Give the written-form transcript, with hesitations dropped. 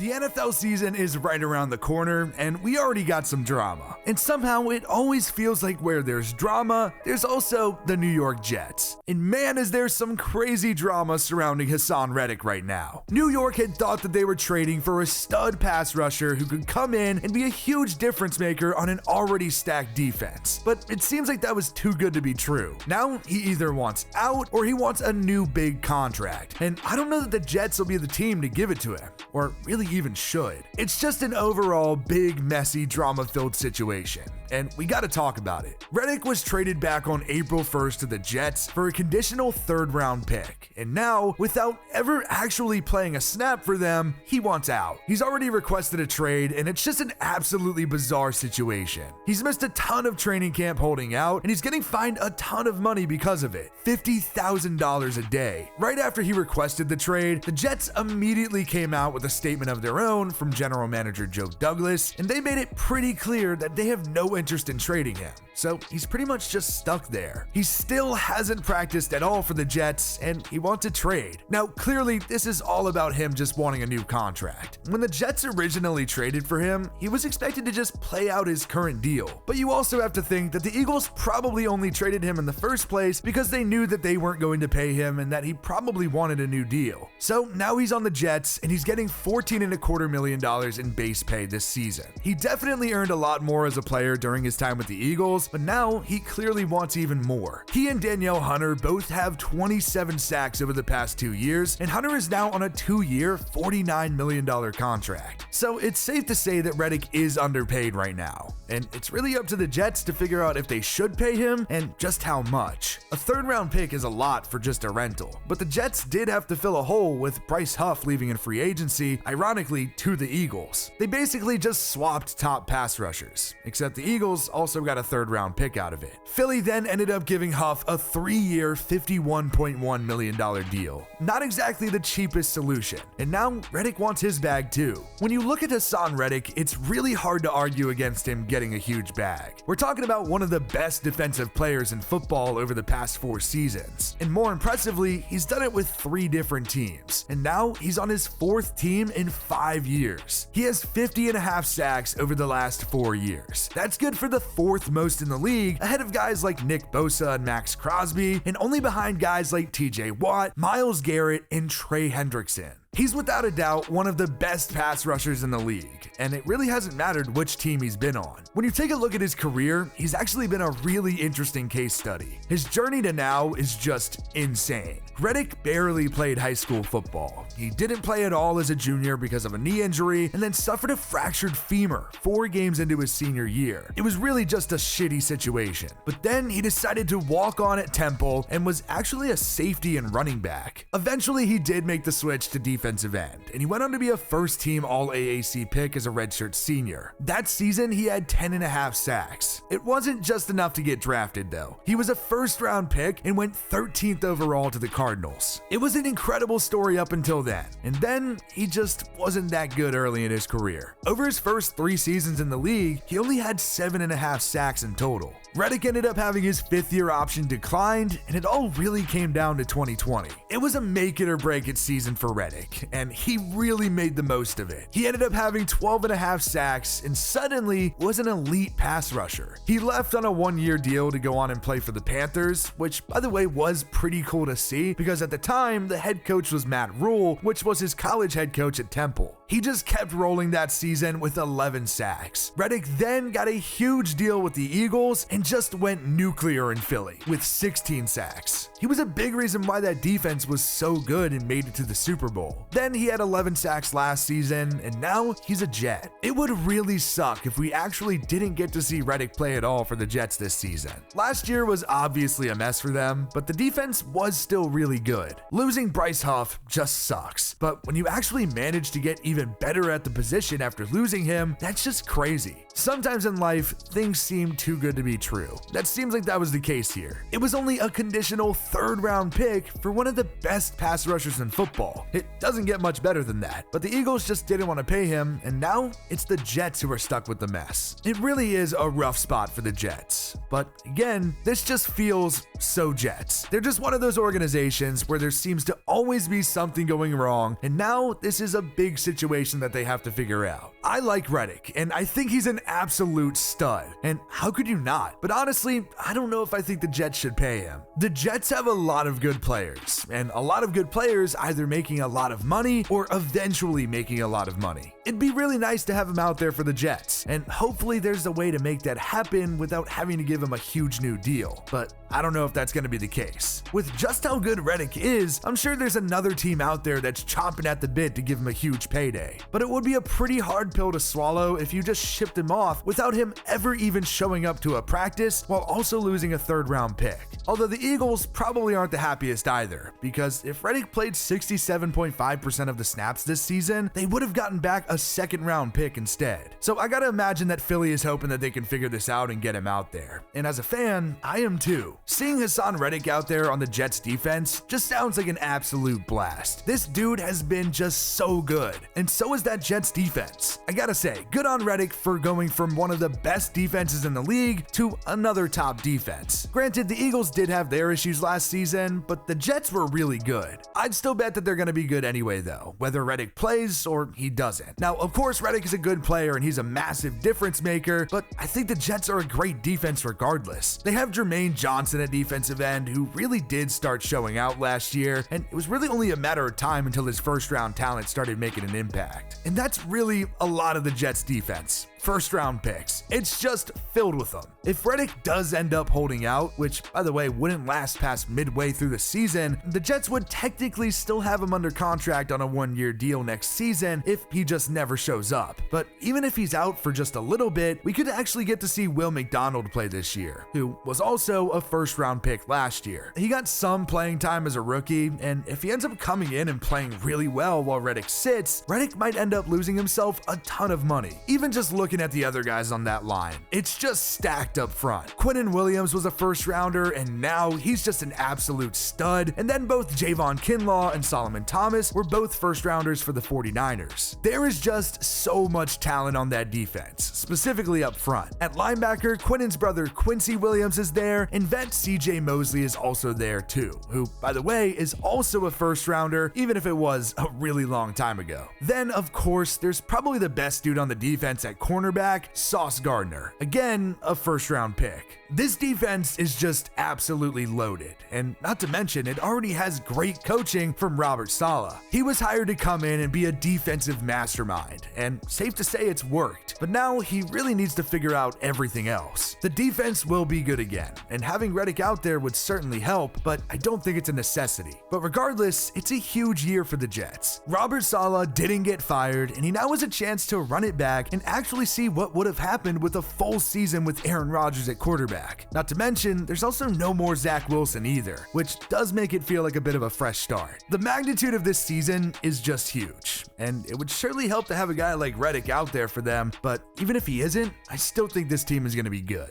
The NFL season is right around the corner, and we already got some drama. And somehow it always feels like where there's drama, there's also the New York Jets. And man, is there some crazy drama surrounding Haason Reddick right now. New York had thought that they were trading for a stud pass rusher who could come in and be a huge difference maker on an already stacked defense. But it seems like that was too good to be true. Now he either wants out or he wants a new big contract. And I don't know that the Jets will be the team to give it to him, or really even should. It's just an overall big, messy, drama-filled situation, and we gotta talk about it. Reddick was traded back on April 1st to the Jets for a conditional third-round pick, and now, without ever actually playing a snap for them, he wants out. He's already requested a trade, and it's just an absolutely bizarre situation. He's missed a ton of training camp holding out, and he's getting fined a ton of money because of it, $50,000 a day. Right after he requested the trade, the Jets immediately came out with a statement of their own from general manager Joe Douglas, and they made it pretty clear that they have no interest in trading him. So he's pretty much just stuck there. He still hasn't practiced at all for the Jets, and he wants a trade. Now, clearly, this is all about him just wanting a new contract. When the Jets originally traded for him, he was expected to just play out his current deal. But you also have to think that the Eagles probably only traded him in the first place because they knew that they weren't going to pay him and that he probably wanted a new deal. So now he's on the Jets, and he's getting $14.25 million in base pay this season. He definitely earned a lot more as a player during his time with the Eagles, but now he clearly wants even more. He and Danielle Hunter both have 27 sacks over the past 2 years, and Hunter is now on a 2-year, $49 million contract. So it's safe to say that Reddick is underpaid right now, and it's really up to the Jets to figure out if they should pay him and just how much. A third-round pick is a lot for just a rental, but the Jets did have to fill a hole with Bryce Huff leaving in free agency, ironically, to the Eagles. They basically just swapped top pass rushers, except the Eagles also got a third-round pick out of it. Philly then ended up giving Huff a 3-year, $51.1 million deal. Not exactly the cheapest solution, and now Reddick wants his bag too. When you look at Haason Reddick, it's really hard to argue against him getting a huge bag. We're talking about one of the best defensive players in football over the past 4 seasons, and more impressively, he's done it with 3 different teams, and now he's on his 4th team in 5 years. He has 50.5 sacks over the last 4 years. That's good for the 4th most in the league, ahead of guys like Nick Bosa and Max Crosby, and only behind guys like TJ Watt, Myles Garrett, and Trey Hendrickson. He's without a doubt one of the best pass rushers in the league, and it really hasn't mattered which team he's been on. When you take a look at his career, he's actually been a really interesting case study. His journey to now is just insane. Reddick barely played high school football. He didn't play at all as a junior because of a knee injury, and then suffered a fractured femur 4 games into his senior year. It was really just a shitty situation. But then he decided to walk on at Temple and was actually a safety and running back. Eventually, he did make the switch to defensive end, and he went on to be a first-team All-AAC pick as a redshirt senior. That season, he had 10.5 sacks. It wasn't just enough to get drafted, though. He was a first-round pick and went 13th overall to the Cardinals. It was an incredible story up until then, and then he just wasn't that good early in his career. Over his first 3 seasons in the league, he only had 7.5 sacks in total. Reddick ended up having his 5th-year option declined, and it all really came down to 2020. It was a make-it-or-break-it season for Reddick, and he really made the most of it. He ended up having 12.5 sacks and suddenly was an elite pass rusher. He left on a 1-year deal to go on and play for the Panthers, which, by the way, was pretty cool to see because at the time, the head coach was Matt Rule, which was his college head coach at Temple. He just kept rolling that season with 11 sacks. Reddick then got a huge deal with the Eagles and just went nuclear in Philly with 16 sacks. He was a big reason why that defense was so good and made it to the Super Bowl. Then he had 11 sacks last season, and now he's a Jet. It would really suck if we actually didn't get to see Reddick play at all for the Jets this season. Last year was obviously a mess for them, but the defense was still really good. Losing Bryce Huff just sucks, but when you actually manage to get even better at the position after losing him, that's just crazy. Sometimes in life, things seem too good to be true. That seems like that was the case here. It was only a conditional third-round pick for one of the best pass rushers in football. It doesn't get much better than that, but the Eagles just didn't want to pay him, and now it's the Jets who are stuck with the mess. It really is a rough spot for the Jets, but again, this just feels so Jets. They're just one of those organizations where there seems to always be something going wrong, and now this is a big situation that they have to figure out. I like Reddick, and I think he's an absolute stud, and how could you not? But honestly, I don't know if I think the Jets should pay him. The Jets have a lot of good players, and a lot of good players either making a lot of money or eventually making a lot of money. It'd be really nice to have him out there for the Jets, and hopefully there's a way to make that happen without having to give him a huge new deal, but I don't know if that's going to be the case. With just how good Reddick is, I'm sure there's another team out there that's chomping at the bit to give him a huge payday, but it would be a pretty hard pill to swallow if you just shipped him off without him ever even showing up to a practice while also losing a third-round pick. Although the Eagles probably aren't the happiest either, because if Reddick played 67.5% of the snaps this season, they would have gotten back a second-round pick instead. So I gotta imagine that Philly is hoping that they can figure this out and get him out there. And as a fan, I am too. Seeing Haason Reddick out there on the Jets defense just sounds like an absolute blast. This dude has been just so good, and so is that Jets defense. I gotta say, good on Reddick for going from one of the best defenses in the league to another top defense. Granted, the Eagles did have their issues last season, but the Jets were really good. I'd still bet that they're gonna be good anyway though, whether Reddick plays or he doesn't. Now, of course, Reddick is a good player and he's a massive difference maker, but I think the Jets are a great defense regardless. They have Jermaine Johnson at defensive end, who really did start showing out last year, and it was really only a matter of time until his first-round talent started making an impact. And that's really a lot of the Jets defense. First-round picks. It's just filled with them. If Reddick does end up holding out, which, by the way, wouldn't last past midway through the season, the Jets would technically still have him under contract on a one-year deal next season if he just never shows up. But even if he's out for just a little bit, we could actually get to see Will McDonald play this year, who was also a first-round pick last year. He got some playing time as a rookie, and if he ends up coming in and playing really well while Reddick sits, Reddick might end up losing himself a ton of money. Even just looking at the other guys on that line, it's just stacked up front. Quinnen Williams was a first rounder, and now he's just an absolute stud. And then both Javon Kinlaw and Solomon Thomas were both first rounders for the 49ers. There is just so much talent on that defense, specifically up front. At linebacker, Quinnen's brother Quincy Williams is there, and vet CJ Mosley is also there too, who, by the way, is also a first rounder, even if it was a really long time ago. Then, of course, there's probably the best dude on the defense at cornerback, Sauce Gardner. Again, a first-round pick. This defense is just absolutely loaded, and not to mention, it already has great coaching from Robert Saleh. He was hired to come in and be a defensive mastermind, and safe to say it's worked, but now he really needs to figure out everything else. The defense will be good again, and having Reddick out there would certainly help, but I don't think it's a necessity. But regardless, it's a huge year for the Jets. Robert Saleh didn't get fired, and he now has a chance to run it back and actually see what would have happened with a full season with Aaron Rodgers at quarterback. Not to mention, there's also no more Zach Wilson either, which does make it feel like a bit of a fresh start. The magnitude of this season is just huge, and it would surely help to have a guy like Reddick out there for them, but even if he isn't, I still think this team is going to be good.